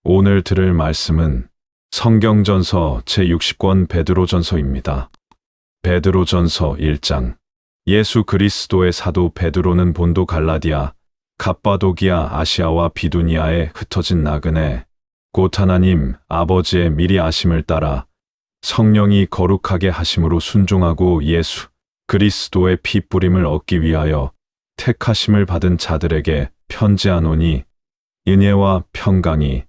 오늘 들을 말씀은 성경전서 제60권 베드로전서입니다. 베드로전서 1장. 예수 그리스도의 사도 베드로는 본도 갈라디아, 갑바도기아, 아시아와 비두니아에 흩어진 나그네, 곧 하나님 아버지의 미리 아심을 따라 성령이 거룩하게 하심으로 순종하고 예수 그리스도의 피 뿌림을 얻기 위하여 택하심을 받은 자들에게 편지하노니, 은혜와 평강이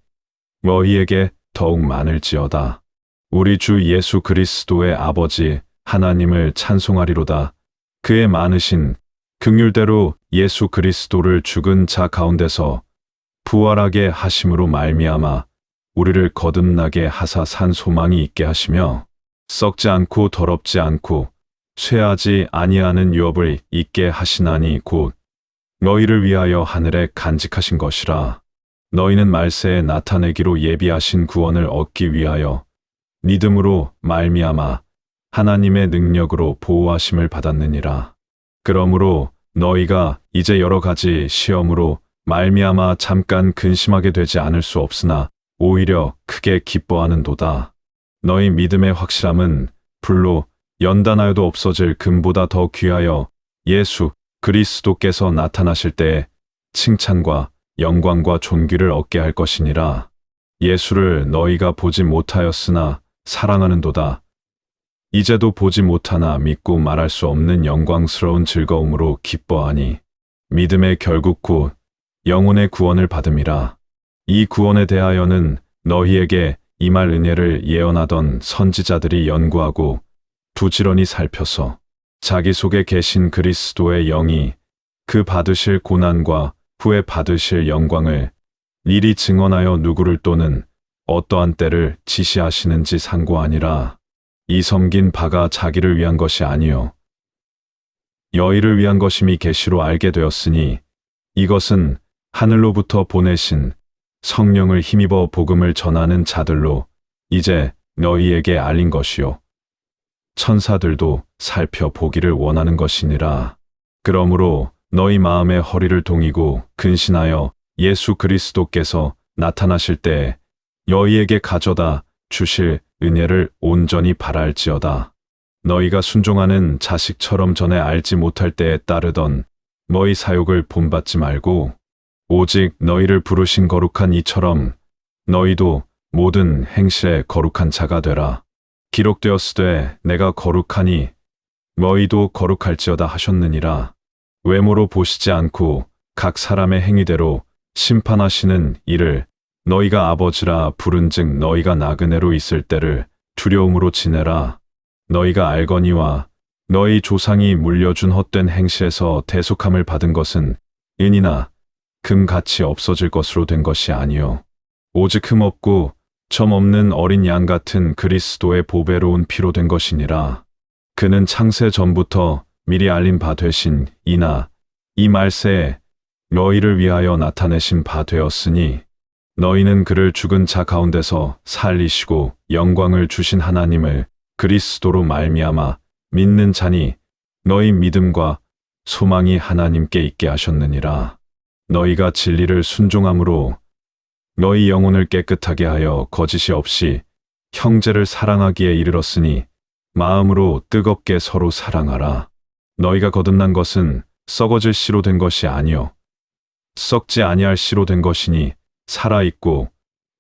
너희에게 더욱 많을지어다. 우리 주 예수 그리스도의 아버지 하나님을 찬송하리로다. 그의 많으신 긍휼대로 예수 그리스도를 죽은 자 가운데서 부활하게 하심으로 말미암아 우리를 거듭나게 하사 산 소망이 있게 하시며, 썩지 않고 더럽지 않고 쇠하지 아니하는 유업을 있게 하시나니 곧 너희를 위하여 하늘에 간직하신 것이라. 너희는 말세에 나타내기로 예비하신 구원을 얻기 위하여 믿음으로 말미암아 하나님의 능력으로 보호하심을 받았느니라. 그러므로 너희가 이제 여러 가지 시험으로 말미암아 잠깐 근심하게 되지 않을 수 없으나 오히려 크게 기뻐하는도다. 너희 믿음의 확실함은 불로 연단하여도 없어질 금보다 더 귀하여 예수 그리스도께서 나타나실 때에 칭찬과 영광과 존귀를 얻게 할 것이니라. 예수를 너희가 보지 못하였으나 사랑하는도다. 이제도 보지 못하나 믿고 말할 수 없는 영광스러운 즐거움으로 기뻐하니, 믿음의 결국 곧 영혼의 구원을 받음이라. 이 구원에 대하여는 너희에게 임할 은혜를 예언하던 선지자들이 연구하고 부지런히 살펴서 자기 속에 계신 그리스도의 영이 그 받으실 고난과 후에 받으실 영광을 미리 증언하여 누구를 또는 어떠한 때를 지시하시는지 상고하니라. 이 섬긴 바가 자기를 위한 것이 아니요 너희를 위한 것임이 계시로 알게 되었으니, 이것은 하늘로부터 보내신 성령을 힘입어 복음을 전하는 자들로 이제 너희에게 알린 것이요 천사들도 살펴보기를 원하는 것이니라. 그러므로 너희 마음의 허리를 동이고 근신하여 예수 그리스도께서 나타나실 때에 너희에게 가져다 주실 은혜를 온전히 바랄지어다. 너희가 순종하는 자식처럼 전에 알지 못할 때에 따르던 너희 사욕을 본받지 말고 오직 너희를 부르신 거룩한 이처럼 너희도 모든 행실에 거룩한 자가 되라. 기록되었으되 내가 거룩하니 너희도 거룩할지어다 하셨느니라. 외모로 보시지 않고 각 사람의 행위대로 심판하시는 이를 너희가 아버지라 부른즉 너희가 나그네로 있을 때를 두려움으로 지내라. 너희가 알거니와 너희 조상이 물려준 헛된 행실에서 대속함을 받은 것은 은이나 금같이 없어질 것으로 된 것이 아니요 오직 흠없고 점 없는 어린 양 같은 그리스도의 보배로운 피로 된 것이니라. 그는 창세 전부터 미리 알린 바 되신 이나 이 말세에 너희를 위하여 나타내신 바 되었으니, 너희는 그를 죽은 자 가운데서 살리시고 영광을 주신 하나님을 그리스도로 말미암아 믿는 자니 너희 믿음과 소망이 하나님께 있게 하셨느니라. 너희가 진리를 순종함으로 너희 영혼을 깨끗하게 하여 거짓이 없이 형제를 사랑하기에 이르렀으니, 마음으로 뜨겁게 서로 사랑하라. 너희가 거듭난 것은 썩어질 씨로 된 것이 아니요 썩지 아니할 씨로 된 것이니 살아있고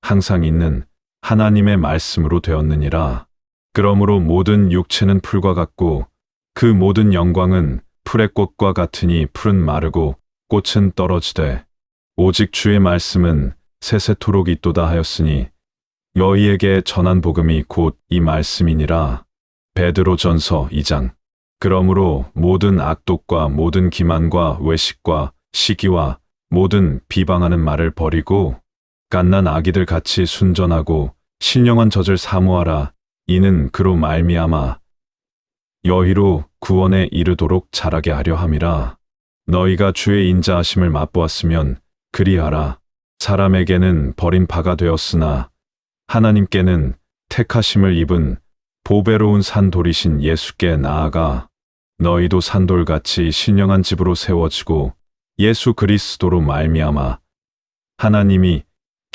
항상 있는 하나님의 말씀으로 되었느니라. 그러므로 모든 육체는 풀과 같고 그 모든 영광은 풀의 꽃과 같으니 풀은 마르고 꽃은 떨어지되 오직 주의 말씀은 세세토록 있도다 하였으니, 너희에게 전한 복음이 곧 이 말씀이니라. 베드로전서 2장. 그러므로 모든 악독과 모든 기만과 외식과 시기와 모든 비방하는 말을 버리고 갓난 아기들 같이 순전하고 신령한 젖을 사모하라. 이는 그로 말미암아 너희로 구원에 이르도록 자라게 하려 함이라. 너희가 주의 인자하심을 맛보았으면 그리하라. 사람에게는 버린 바가 되었으나 하나님께는 택하심을 입은 보배로운 산돌이신 예수께 나아가 너희도 산돌같이 신령한 집으로 세워지고 예수 그리스도로 말미암아 하나님이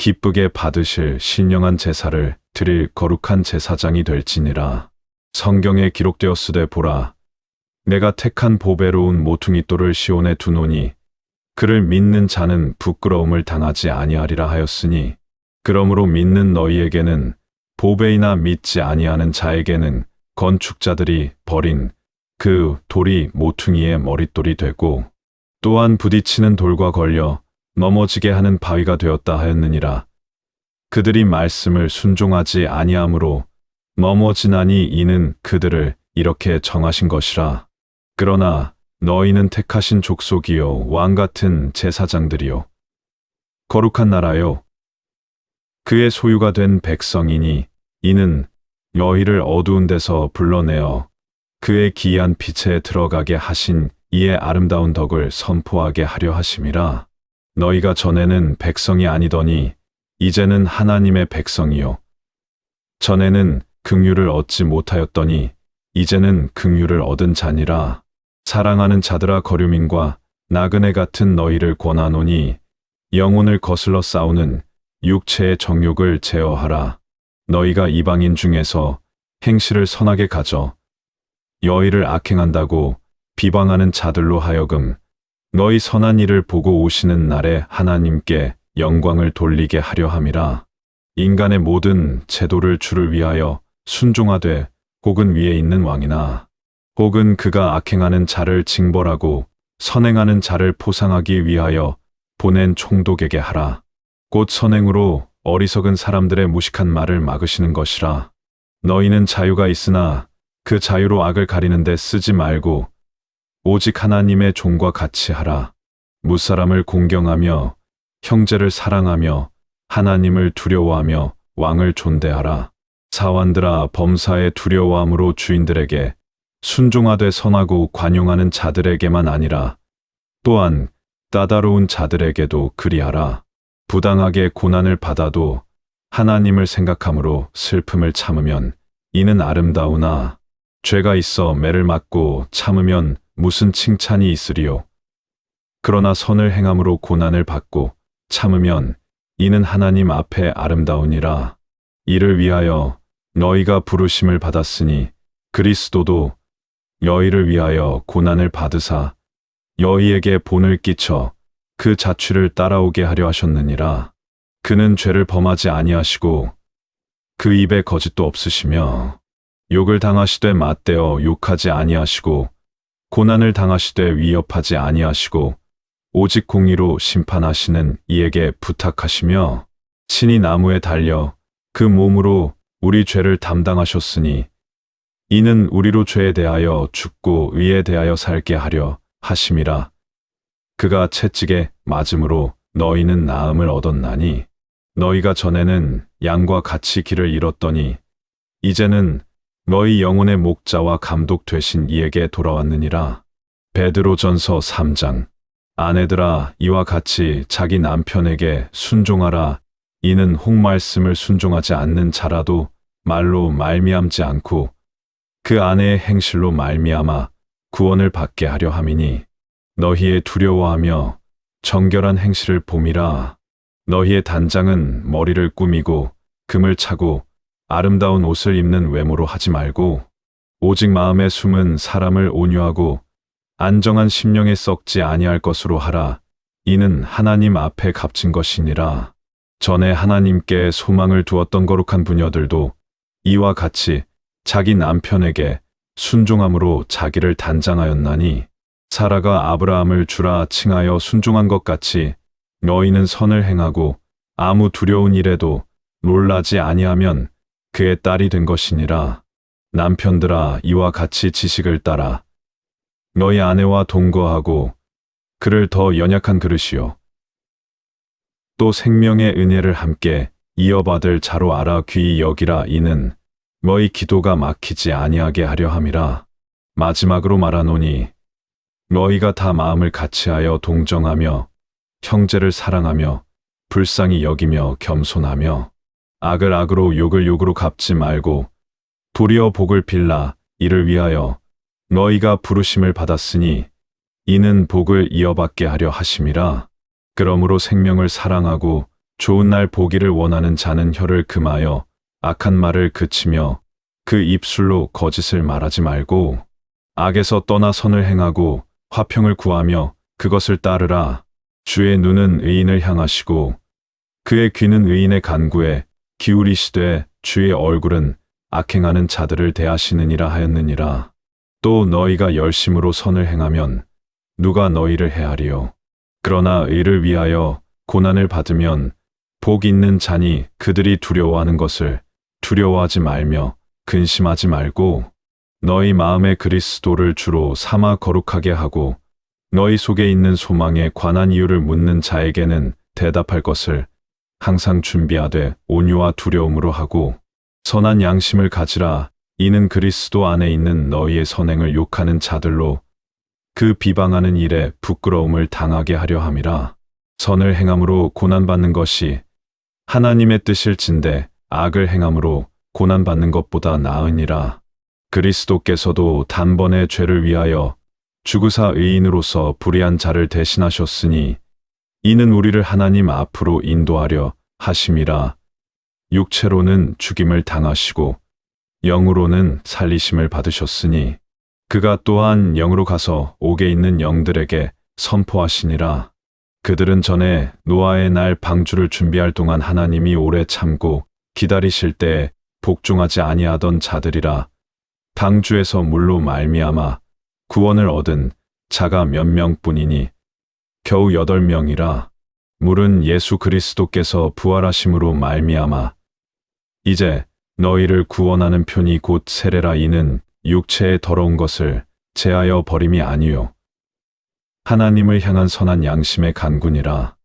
기쁘게 받으실 신령한 제사를 드릴 거룩한 제사장이 될지니라. 성경에 기록되었으되 보라, 내가 택한 보배로운 모퉁이돌을 시온에 두노니 그를 믿는 자는 부끄러움을 당하지 아니하리라 하였으니, 그러므로 믿는 너희에게는 보배이나 믿지 아니하는 자에게는 건축자들이 버린 그 돌이 모퉁이의 머릿돌이 되고, 또한 부딪히는 돌과 걸려 넘어지게 하는 바위가 되었다 하였느니라. 그들이 말씀을 순종하지 아니하므로 넘어지나니 이는 그들을 이렇게 정하신 것이라. 그러나 너희는 택하신 족속이요 왕 같은 제사장들이요 거룩한 나라요 그의 소유가 된 백성이니, 이는 너희를 어두운 데서 불러내어 그의 기이한 빛에 들어가게 하신 이의 아름다운 덕을 선포하게 하려 하심이라. 너희가 전에는 백성이 아니더니 이제는 하나님의 백성이요, 전에는 긍휼을 얻지 못하였더니 이제는 긍휼을 얻은 자니라. 사랑하는 자들아, 거류민과 나그네 같은 너희를 권하노니 영혼을 거슬러 싸우는 육체의 정욕을 제어하라. 너희가 이방인 중에서 행실을 선하게 가져 여의를 악행한다고 비방하는 자들로 하여금 너희 선한 일을 보고 오시는 날에 하나님께 영광을 돌리게 하려 함이라. 인간의 모든 제도를 주를 위하여 순종하되, 혹은 위에 있는 왕이나 혹은 그가 악행하는 자를 징벌하고 선행하는 자를 포상하기 위하여 보낸 총독에게 하라. 곧 선행으로 어리석은 사람들의 무식한 말을 막으시는 것이라. 너희는 자유가 있으나 그 자유로 악을 가리는 데 쓰지 말고 오직 하나님의 종과 같이 하라. 무사람을 공경하며 형제를 사랑하며 하나님을 두려워하며 왕을 존대하라. 사환들아, 범사에 두려워함으로 주인들에게 순종하되 선하고 관용하는 자들에게만 아니라 또한 까다로운 자들에게도 그리하라. 부당하게 고난을 받아도 하나님을 생각함으로 슬픔을 참으면 이는 아름다우나, 죄가 있어 매를 맞고 참으면 무슨 칭찬이 있으리요. 그러나 선을 행함으로 고난을 받고 참으면 이는 하나님 앞에 아름다우니라. 이를 위하여 너희가 부르심을 받았으니 그리스도도 너희를 위하여 고난을 받으사 너희에게 본을 끼쳐 그 자취를 따라오게 하려 하셨느니라. 그는 죄를 범하지 아니하시고 그 입에 거짓도 없으시며 욕을 당하시되 맞대어 욕하지 아니하시고 고난을 당하시되 위협하지 아니하시고 오직 공의로 심판하시는 이에게 부탁하시며, 친히 나무에 달려 그 몸으로 우리 죄를 담당하셨으니 이는 우리로 죄에 대하여 죽고 의에 대하여 살게 하려 하심이라. 그가 채찍에 맞음으로 너희는 나음을 얻었나니, 너희가 전에는 양과 같이 길을 잃었더니 이제는 너희 영혼의 목자와 감독 되신 이에게 돌아왔느니라. 베드로전서 3장. 아내들아, 이와 같이 자기 남편에게 순종하라. 이는 혹말씀을 순종하지 않는 자라도 말로 말미암지 않고 그 아내의 행실로 말미암아 구원을 받게 하려 함이니, 너희의 두려워하며 정결한 행실을 봄이라. 너희의 단장은 머리를 꾸미고 금을 차고 아름다운 옷을 입는 외모로 하지 말고 오직 마음에 숨은 사람을 온유하고 안정한 심령에 썩지 아니할 것으로 하라. 이는 하나님 앞에 값진 것이니라. 전에 하나님께 소망을 두었던 거룩한 부녀들도 이와 같이 자기 남편에게 순종함으로 자기를 단장하였나니, 사라가 아브라함을 주라 칭하여 순종한 것 같이 너희는 선을 행하고 아무 두려운 일에도 놀라지 아니하면 그의 딸이 된 것이니라. 남편들아, 이와 같이 지식을 따라 너희 아내와 동거하고 그를 더 연약한 그릇이요 또 생명의 은혜를 함께 이어받을 자로 알아 귀히 여기라. 이는 너희 기도가 막히지 아니하게 하려 함이라. 마지막으로 말하노니 너희가 다 마음을 같이하여 동정하며 형제를 사랑하며 불쌍히 여기며 겸손하며 악을 악으로 욕을 욕으로 갚지 말고 도리어 복을 빌라. 이를 위하여 너희가 부르심을 받았으니 이는 복을 이어받게 하려 하심이라. 그러므로 생명을 사랑하고 좋은 날 보기를 원하는 자는 혀를 금하여 악한 말을 그치며 그 입술로 거짓을 말하지 말고 악에서 떠나 선을 행하고 화평을 구하며 그것을 따르라. 주의 눈은 의인을 향하시고 그의 귀는 의인의 간구에 기울이시되 주의 얼굴은 악행하는 자들을 대하시느니라 하였느니라. 또 너희가 열심으로 선을 행하면 누가 너희를 해하리요. 그러나 의를 위하여 고난을 받으면 복 있는 자니 그들이 두려워하는 것을 두려워하지 말며 근심하지 말고 너희 마음에 그리스도를 주로 삼아 거룩하게 하고 너희 속에 있는 소망에 관한 이유를 묻는 자에게는 대답할 것을 항상 준비하되 온유와 두려움으로 하고 선한 양심을 가지라. 이는 그리스도 안에 있는 너희의 선행을 욕하는 자들로 그 비방하는 일에 부끄러움을 당하게 하려 함이라. 선을 행함으로 고난받는 것이 하나님의 뜻일진데 악을 행함으로 고난받는 것보다 나으니라. 그리스도께서도 단번에 죄를 위하여 죽으사 의인으로서 불의한 자를 대신하셨으니 이는 우리를 하나님 앞으로 인도하려 하심이라. 육체로는 죽임을 당하시고 영으로는 살리심을 받으셨으니 그가 또한 영으로 가서 옥에 있는 영들에게 선포하시니라. 그들은 전에 노아의 날 방주를 준비할 동안 하나님이 오래 참고 기다리실 때에 복종하지 아니하던 자들이라. 방주에서 물로 말미암아 구원을 얻은 자가 몇 명뿐이니 겨우 8명이라. 물은 예수 그리스도께서 부활하심으로 말미암아 이제 너희를 구원하는 편이 곧 세례라. 이는 육체의 더러운 것을 제하여 버림이 아니요 하나님을 향한 선한 양심의 간구니라.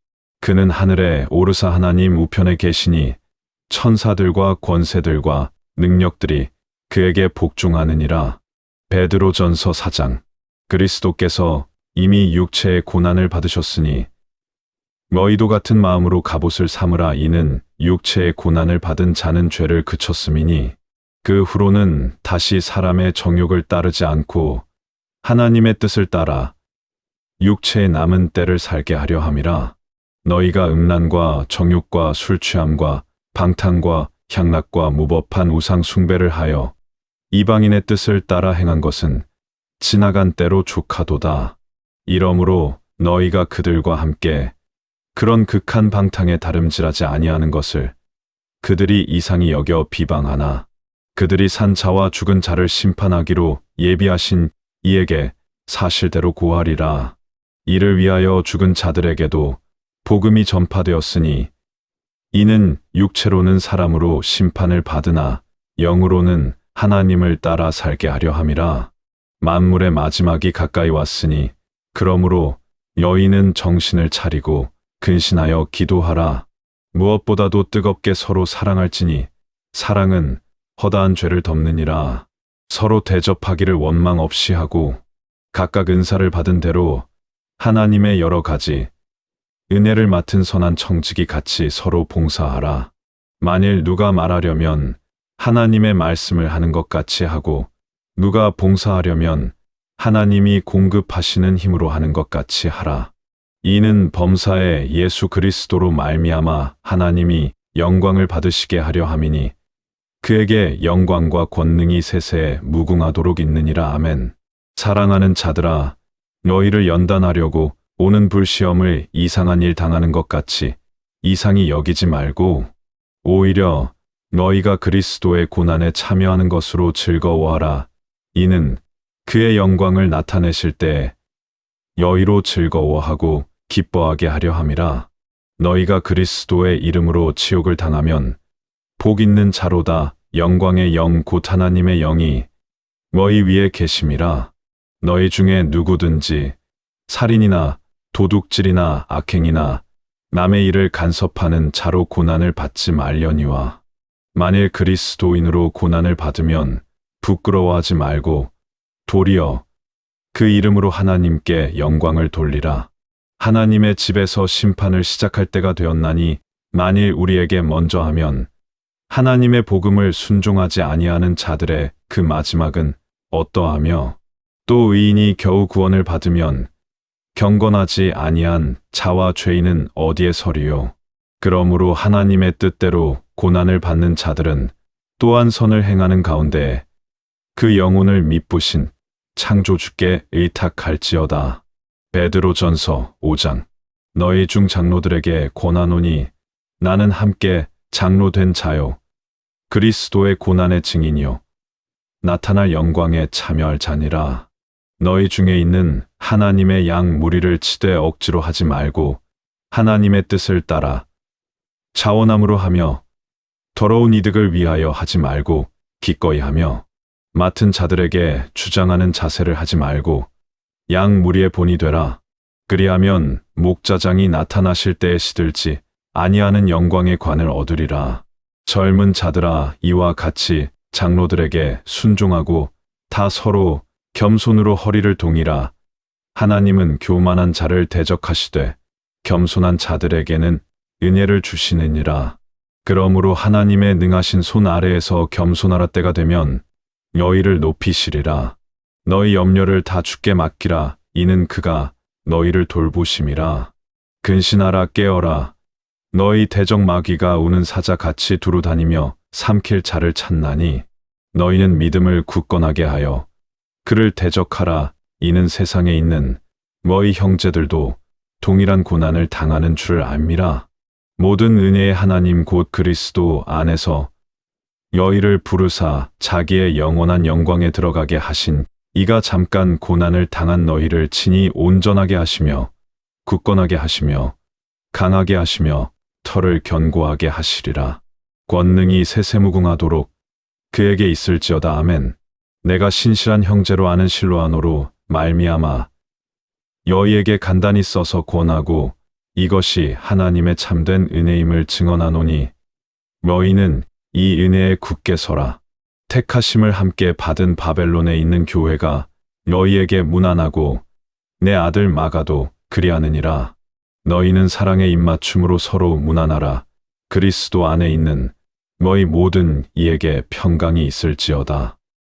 그는 하늘에 오르사 하나님 우편에 계시니 천사들과 권세들과 능력들이 그에게 복종하느니라. 베드로전서 4장. 그리스도께서 이미 육체의 고난을 받으셨으니 너희도 같은 마음으로 갑옷을 삼으라. 이는 육체의 고난을 받은 자는 죄를 그쳤음이니 그 후로는 다시 사람의 정욕을 따르지 않고 하나님의 뜻을 따라 육체의 남은 때를 살게 하려 함이라. 너희가 음란과 정욕과 술 취함과 방탕과 향락과 무법한 우상 숭배를 하여 이방인의 뜻을 따라 행한 것은 지나간 때로 족하도다. 이러므로 너희가 그들과 함께 그런 극한 방탕에 다름질하지 아니하는 것을 그들이 이상히 여겨 비방하나 그들이 산 자와 죽은 자를 심판하기로 예비하신 이에게 사실대로 고하리라. 이를 위하여 죽은 자들에게도 복음이 전파되었으니 이는 육체로는 사람으로 심판을 받으나 영으로는 하나님을 따라 살게 하려 함이라. 만물의 마지막이 가까이 왔으니 그러므로 너희는 정신을 차리고 근신하여 기도하라. 무엇보다도 뜨겁게 서로 사랑할지니 사랑은 허다한 죄를 덮느니라. 서로 대접하기를 원망 없이 하고 각각 은사를 받은 대로 하나님의 여러 가지 은혜를 맡은 선한 청지기 같이 서로 봉사하라. 만일 누가 말하려면 하나님의 말씀을 하는 것 같이 하고 누가 봉사하려면 하나님이 공급하시는 힘으로 하는 것 같이 하라. 이는 범사에 예수 그리스도로 말미암아 하나님이 영광을 받으시게 하려 함이니 그에게 영광과 권능이 세세에 무궁하도록 있느니라. 아멘. 사랑하는 자들아, 너희를 연단하려고 오는 불시험을 이상한 일 당하는 것 같이 이상히 여기지 말고 오히려 너희가 그리스도의 고난에 참여하는 것으로 즐거워하라. 이는 그의 영광을 나타내실 때에 여의로 즐거워하고 기뻐하게 하려 함이라. 너희가 그리스도의 이름으로 치욕을 당하면 복 있는 자로다. 영광의 영 곧 하나님의 영이 너희 위에 계심이라. 너희 중에 누구든지 살인이나 도둑질이나 악행이나 남의 일을 간섭하는 자로 고난을 받지 말려니와 만일 그리스도인으로 고난을 받으면 부끄러워하지 말고 도리어 그 이름으로 하나님께 영광을 돌리라. 하나님의 집에서 심판을 시작할 때가 되었나니 만일 우리에게 먼저 하면 하나님의 복음을 순종하지 아니하는 자들의 그 마지막은 어떠하며 또 의인이 겨우 구원을 받으면 경건하지 아니한 자와 죄인은 어디에 서리요. 그러므로 하나님의 뜻대로 고난을 받는 자들은 또한 선을 행하는 가운데 그 영혼을 미쁘신 창조주께 의탁할지어다. 베드로전서 5장. 너희 중 장로들에게 권하노니 나는 함께 장로된 자요 그리스도의 고난의 증인이요 나타날 영광에 참여할 자니라. 너희 중에 있는 하나님의 양 무리를 치되 억지로 하지 말고 하나님의 뜻을 따라 자원함으로 하며 더러운 이득을 위하여 하지 말고 기꺼이 하며 맡은 자들에게 주장하는 자세를 하지 말고 양 무리의 본이 되라. 그리하면 목자장이 나타나실 때에 시들지 아니하는 영광의 관을 얻으리라. 젊은 자들아 이와 같이 장로들에게 순종하고 다 서로 겸손으로 허리를 동이라. 하나님은 교만한 자를 대적하시되 겸손한 자들에게는 은혜를 주시느니라. 그러므로 하나님의 능하신 손 아래에서 겸손하라. 때가 되면 너희를 높이시리라. 너희 염려를 다 주께 맡기라. 이는 그가 너희를 돌보심이라. 근신하라. 깨어라. 너희 대적 마귀가 우는 사자 같이 두루 다니며 삼킬 자를 찾나니 너희는 믿음을 굳건하게 하여 그를 대적하라. 이는 세상에 있는 너희 형제들도 동일한 고난을 당하는 줄 알미라. 모든 은혜의 하나님 곧 그리스도 안에서 너희를 부르사 자기의 영원한 영광에 들어가게 하신 이가 잠깐 고난을 당한 너희를 친히 온전하게 하시며 굳건하게 하시며 강하게 하시며 털을 견고하게 하시리라. 권능이 세세무궁하도록 그에게 있을지어다. 아멘. 내가 신실한 형제로 아는 실로아노로 말미암아 너희에게 간단히 써서 권하고 이것이 하나님의 참된 은혜임을 증언하노니 너희는 이 은혜에 굳게 서라. 택하심을 함께 받은 바벨론에 있는 교회가 너희에게 문안하고 내 아들 마가도 그리하느니라. 너희는 사랑의 입맞춤으로 서로 문안하라. 그리스도 안에 있는 너희 모든 이에게 평강이 있을지어다.